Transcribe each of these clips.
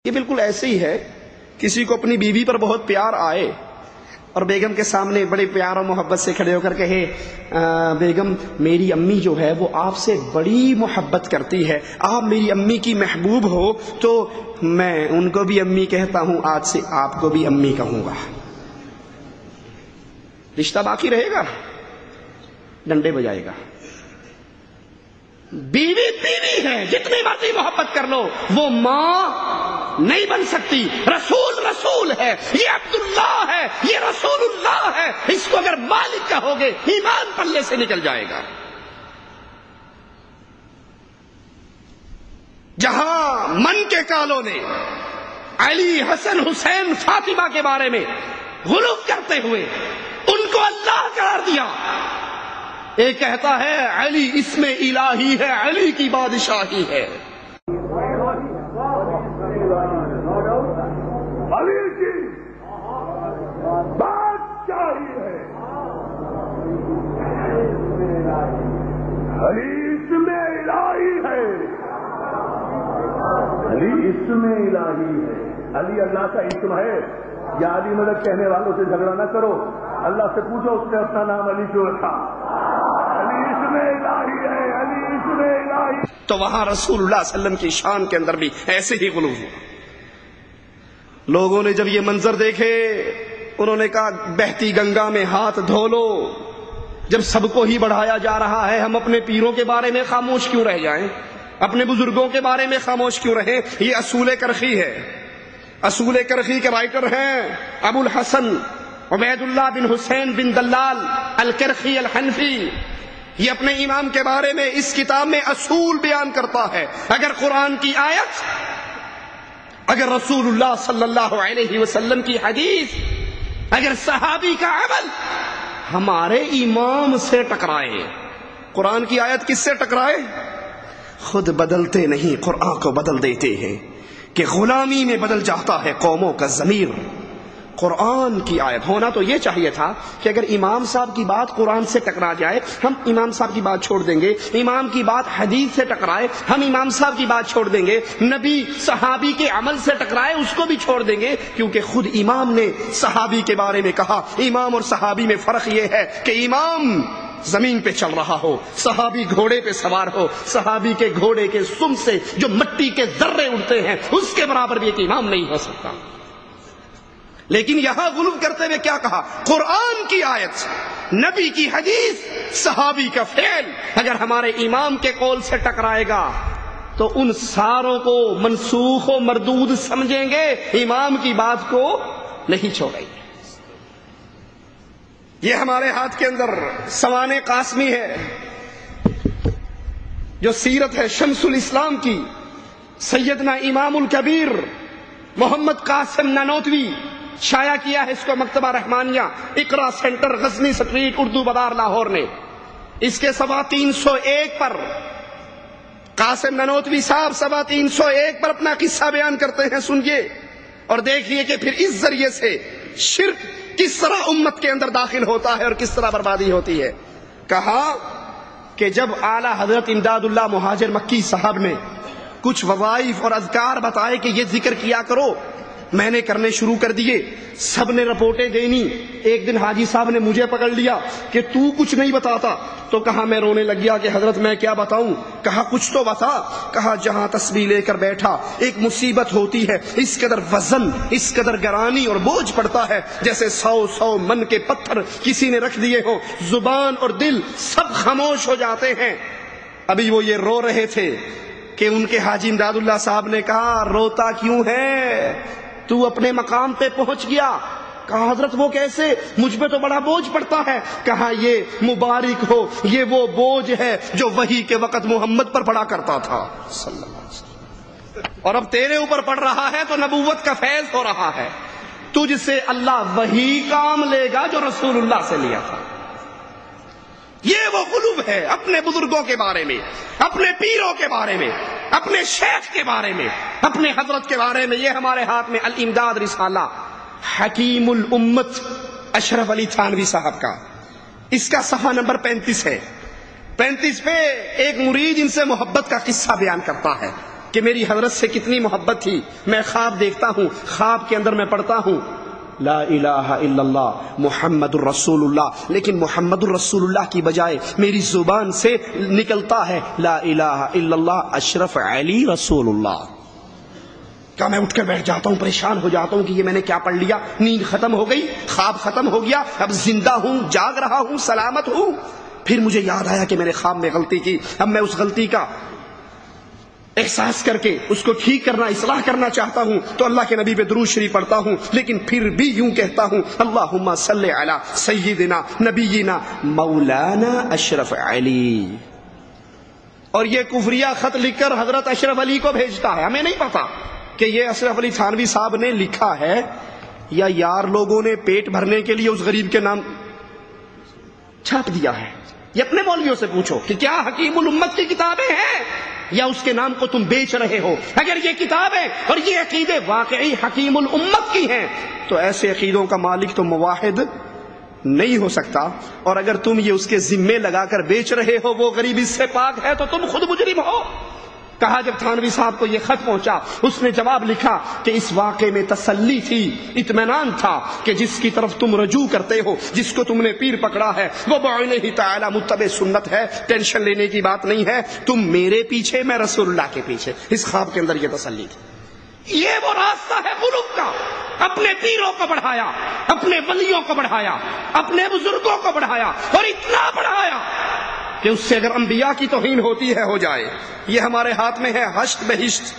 یہ بالکل ایسے ہی ہے، کسی کو اپنی بیوی پر بہت پیار آئے اور بیگم کے سامنے بڑے پیار اور محبت سے کھڑے ہو کر کہے بیگم میری امی جو ہے وہ آپ سے بڑی محبت کرتی ہے، آپ میری امی کی محبوب ہو، تو میں ان کو بھی امی کہتا ہوں، آج سے آپ کو بھی امی کہوں گا۔ رشتہ باقی رہے گا، ڈنڈے بجائے گا۔ بیوی بیوی ہے، جتنی مرضی محبت کر لو، وہ ماں نہیں بن سکتی۔ رسول رسول ہے، یہ عبداللہ ہے، یہ رسول اللہ ہے، اس کو اگر مالک کہو گے ایمان پلے سے نکل جائے گا۔ جہاں من کے کالوں نے علی حسن حسین فاطمہ کے بارے میں غلو کرتے ہوئے ان کو اللہ قرار دیا، ایک کہتا ہے علی اسم الہی ہے، علی کی بادشاہی ہے۔ علی کی بادشاہی ہے، علی اسم الہی ہے، علی اسم الہی ہے۔ علی اللہ کا اسم ہے، یا علی ملک کہنے والوں سے جھگڑا نہ کرو، اللہ سے پوچھو اس نے اپنا نام علی کیوں رکھا۔ علی اسم الہی ہے، علی اسم الہی۔ تو وہاں رسول اللہ صلی اللہ علیہ وسلم کی شان کے اندر بھی ایسے ہی غلو ہوا۔ لوگوں نے جب یہ منظر دیکھے انہوں نے کہا بہتی گنگا میں ہاتھ دھو لو، جب سب کو ہی بڑھایا جا رہا ہے ہم اپنے پیروں کے بارے میں خاموش کیوں رہ جائیں، اپنے بزرگوں کے بارے میں خاموش کیوں رہیں۔ یہ اصول کرخی ہے، اصول کرخی کے رائٹر ہیں ابو الحسن عبید اللہ بن حسین بن دلال الکرخی الحنفی۔ یہ اپنے امام کے بارے میں اس کتاب میں اصول بیان کرتا ہے، اگر قرآن کی آیت، اگر رسول اللہ صلی اللہ علیہ وسلم کی حدیث، اگر صحابی کا عمل ہمارے امام سے ٹکرائے، قرآن کی آیت کس سے ٹکرائے؟ خود بدلتے نہیں، قرآن کو بدل دیتے ہیں کہ غلامی میں بدل جاتا ہے قوموں کا ضمیر۔ قرآن کی آیت ہونا تو یہ چاہیے تھا کہ اگر امام صاحب کی بات قرآن سے ٹکرا جائے ہم امام صاحب کی بات چھوڑ دیں گے، امام کی بات حدیث سے ٹکرائے ہم امام صاحب کی بات چھوڑ دیں گے، نبی صحابی کے عمل سے ٹکرائے اس کو بھی چھوڑ دیں گے، کیونکہ خود امام نے صحابی کے بارے میں کہا۔ امام اور صحابی میں فرق یہ ہے کہ امام زمین پہ چل رہا ہو، صحابی گھوڑے پہ سوار ہو، صحابی کے گھوڑے کے سم سے جو مٹی کے ذرے اڑتے ہیں اس کے برابر بھی ایک امام نہیں ہو سکتا۔ لیکن یہاں غلو کرتے ہوئے کیا کہا؟ قرآن کی آیت، نبی کی حدیث، صحابی کا فعل اگر ہمارے امام کے قول سے ٹکرائے گا تو ان ساروں کو منسوخ و مردود سمجھیں گے، امام کی بات کو نہیں چھوڑیں گے۔ یہ ہمارے ہاتھ کے اندر سوانح قاسمی ہے، جو سیرت ہے شمس الاسلام کی، سیدنا امام الکبیر محمد قاسم نانوتوی شائع کیا ہے اس کو مکتبہ رحمانیہ، اقرا سینٹر غزنی اسٹریٹ اردو بازار لاہور نے۔ اس کے سوا 301 پر قاسم نانوتوی صاحب سوا 301 پر اپنا قصہ بیان کرتے ہیں، سنیے اور دیکھیے کہ پھر اس ذریعے سے شرک کس طرح امت کے اندر داخل ہوتا ہے اور کس طرح بربادی ہوتی ہے۔ کہا کہ جب اعلی حضرت امداد اللہ مہاجر مکی صاحب نے کچھ وظائف اور اذکار بتائے کہ یہ ذکر کیا کرو، میں نے کرنے شروع کر دیے، سب نے رپورٹیں دینی۔ ایک دن حاجی صاحب نے مجھے پکڑ لیا کہ تو کچھ نہیں بتاتا، تو کہا میں رونے لگ گیا کہ حضرت میں کیا بتاؤں؟ کہا کچھ تو بتا۔ کہا جہاں تسبیح لے کر بیٹھا ایک مصیبت ہوتی ہے، اس قدر وزن، اس قدر گرانی اور بوجھ پڑتا ہے جیسے 100 من کے پتھر کسی نے رکھ دیے ہوں، زبان اور دل سب خاموش ہو جاتے ہیں۔ ابھی وہ یہ رو رہے تھے کہ ان کے حاجی امداد اللہ صاحب نے کہا روتا کیوں ہے؟ تو اپنے مقام پہ پہنچ گیا۔ کہا حضرت وہ کیسے؟ مجھ پہ تو بڑا بوجھ پڑتا ہے۔ کہا یہ مبارک ہو، یہ وہ بوجھ ہے جو وحی کے وقت محمد پر پڑا کرتا تھا صلی اللہ علیہ وسلم، اور اب تیرے اوپر پڑ رہا ہے تو نبوت کا فیض ہو رہا ہے، تجھ سے اللہ وہی کام لے گا جو رسول اللہ سے لیا تھا۔ یہ وہ غلو ہے اپنے بزرگوں کے بارے میں، اپنے پیروں کے بارے میں، اپنے شیخ کے بارے میں، اپنے حضرت کے بارے میں۔ یہ ہمارے ہاتھ میں الامداد رسالہ حکیم الامت اشرف علی تھانوی صاحب کا، اس کا صفحہ نمبر 35 ہے۔ 35 پہ ایک مرید ان سے محبت کا قصہ بیان کرتا ہے، کہ میری حضرت سے کتنی محبت تھی. میں خواب دیکھتا ہوں, خواب کے اندر میں پڑھتا ہوں لا الہ الا اللہ محمد الرسول اللہ, لیکن محمد الرسول اللہ کی بجائے میری زبان سے نکلتا ہے لا الہ الا اللہ اشرف علی رسول اللہ. کیا میں اٹھ کر بیٹھ جاتا ہوں, پریشان ہو جاتا ہوں کہ یہ میں نے کیا پڑھ لیا. نیند ختم ہو گئی, خواب ختم ہو گیا, اب زندہ ہوں, جاگ رہا ہوں, سلامت ہوں. پھر مجھے یاد آیا کہ میں نے خواب میں غلطی کی. اب میں اس غلطی کا احساس کر کے اس کو ٹھیک کرنا, اصلاح کرنا چاہتا ہوں, تو اللہ کے نبی پہ درود شریف پڑھتا ہوں, لیکن پھر بھی یوں کہتا ہوں اللہم صلی علی سیدنا نبینا مولانا اشرف علی. اور یہ کفریہ خط لکھ کر حضرت اشرف علی کو بھیجتا ہے. ہمیں نہیں پتا کہ یہ اشرف علی تھانوی صاحب نے لکھا ہے یا یار لوگوں نے پیٹ بھرنے کے لیے اس غریب کے نام چھاپ دیا ہے. یہ اپنے مولویوں سے پوچھو کہ کیا حکیم الامت کی کتابیں ہیں یا اس کے نام کو تم بیچ رہے ہو. اگر یہ کتابیں اور یہ عقیدے واقعی حکیم الامت کی ہیں تو ایسے عقیدوں کا مالک تو مواحد نہیں ہو سکتا. اور اگر تم یہ اس کے ذمے لگا کر بیچ رہے ہو, وہ غریب اس سے پاک ہے, تو تم خود مجرم ہو. کہا جب تھانوی صاحب کو یہ خط پہنچا, اس نے جواب لکھا کہ اس واقعے میں تسلی تھی, اطمینان تھا کہ جس کی طرف تم رجوع کرتے ہو, جس کو تم نے پیر پکڑا ہے, وہ بعینہ تعالی متبع سنت ہے, ٹینشن لینے کی بات نہیں ہے. تم میرے پیچھے, میں رسول اللہ کے پیچھے. اس خواب کے اندر یہ تسلی تھی. یہ وہ راستہ ہے غلوب کا. اپنے پیروں کو بڑھایا, اپنے ولیوں کو بڑھایا, اپنے بزرگوں کو بڑھایا, اور اتنا بڑھایا کہ اس سے اگر انبیاء کی توہین ہوتی ہے ہو جائے. یہ ہمارے ہاتھ میں ہے حشت بہشت,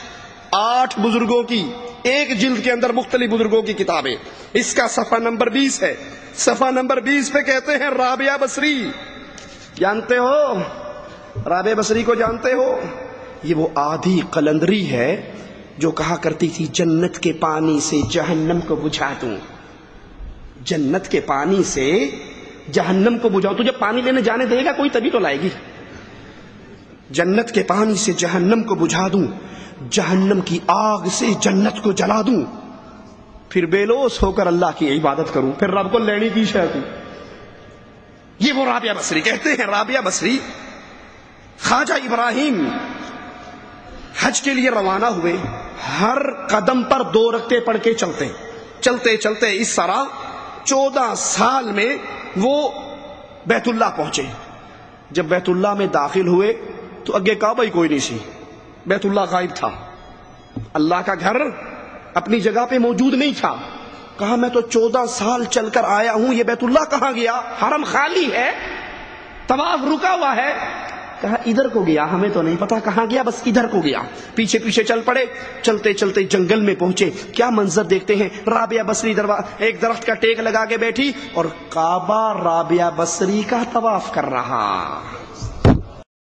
8 بزرگوں کی ایک جلد کے اندر مختلف بزرگوں کی کتابیں. اس کا صفحہ نمبر 20 ہے. صفحہ نمبر 20 پہ کہتے ہیں رابعہ بصری. جانتے ہو رابعہ بصری کو جانتے ہو؟ یہ وہ آدھی قلندری ہے جو کہا کرتی تھی جنت کے پانی سے جہنم کو بجھا دوں, جنت کے پانی سے جہنم کو بجھاؤ. تجھے پانی لینے جانے دے گا کوئی تبھی تو لائے گی. جنت کے پانی سے جہنم کو بجھا دوں, جہنم کی آگ سے جنت کو جلا دوں, پھر بے لوث ہو کر اللہ کی عبادت کروں, پھر رب کو لینے کی شاید. یہ وہ رابعہ بصری. کہتے ہیں رابعہ بصری خواجہ ابراہیم حج کے لیے روانہ ہوئے, ہر قدم پر 2 رکعتیں پڑھ کے چلتے چلتے چلتے اس طرح 14 سال میں وہ بیت اللہ پہنچے. جب بیت اللہ میں داخل ہوئے تو اگے کعبہ ہی کوئی نہیں سی, بیت اللہ غائب تھا, اللہ کا گھر اپنی جگہ پہ موجود نہیں تھا. کہا میں تو 14 سال چل کر آیا ہوں, یہ بیت اللہ کہاں گیا؟ حرم خالی ہے, طواف رکا ہوا ہے. کہا ادھر کو گیا, ہمیں تو نہیں پتا کہاں گیا, بس ادھر کو گیا. پیچھے پیچھے چل پڑے, چلتے چلتے جنگل میں پہنچے. کیا منظر دیکھتے ہیں, رابعہ بصری ایک درخت کا ٹیک لگا کے بیٹھی اور کعبہ رابعہ بصری کا طواف کر رہا.